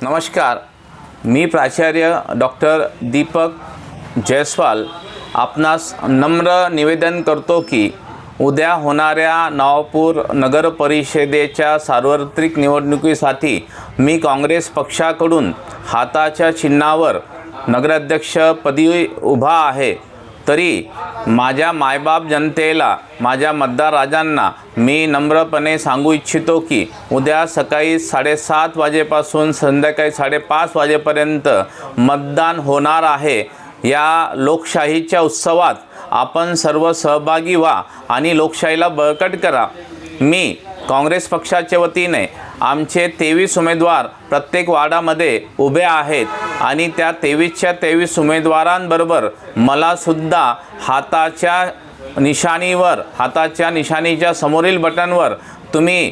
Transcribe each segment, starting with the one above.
नमस्कार, मी प्राचार्य डॉक्टर दीपक जयस्वाल आपणास नम्र निवेदन करतो की उद्या होणाऱ्या नवापूर नगर परिषदेच्या सार्वत्रिक निवडणुकीसाठी मी काँग्रेस पक्षाकडून हाताच्या चिन्हावर नगराध्यक्षपदी उभा आहे। तरी माझ्या मायबाप जनतेला, माझ्या मतदार राजांना मी नम्रपणे सांगू इच्छितो की उद्या सकाळी 7:30 वाजेपासून संध्याकाळी 5:30 वाजेपर्यंत मतदान होणार आहे। या लोकशाहीच्या उत्सवात आपण सर्व सहभागी व्हा आणि लोकशाहीला बळकट करा। मी काँग्रेस पक्षाच्या वतीने आमचे 23 उमेदवार प्रत्येक वार्डामध्ये उभे आहेत आणि त्या 23च्या 23 उमेदवारांबरोबर मला सुद्धा हाताच्या निशाणीच्या समोरील बटनवर तुम्ही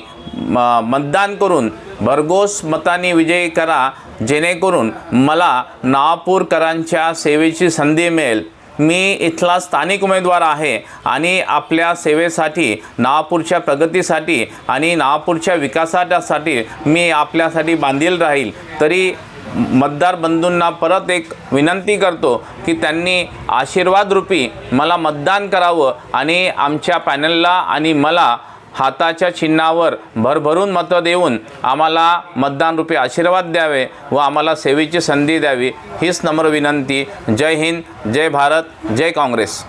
मतदान करून भरघोस मतांनी विजयी करा, जेणेकरून मला नवापूरकरांच्या सेवेची संधी मिळेल। मी इथला स्थानिक उमेदवार आहे आणि आपल्या सेवेसाठी, नवापूरच्या प्रगतीसाठी आणि नवापूरच्या विकासासाठी मी आपल्यासाठी बांधील राहील। तरी मतदार बंधूंना परत एक विनंती करतो की त्यांनी आशीर्वाद रूपी मला मतदान करावं आणि आमच्या पॅनलला आणि मला हाताच्या चिन्हावर भरभरून मतं देऊन आम्हाला मतदान रूपी आशीर्वाद द्यावे व आम्हाला सेवेची संधी द्यावी, हीच नम्र विनंती। जय हिंद, जय भारत, जय काँग्रेस।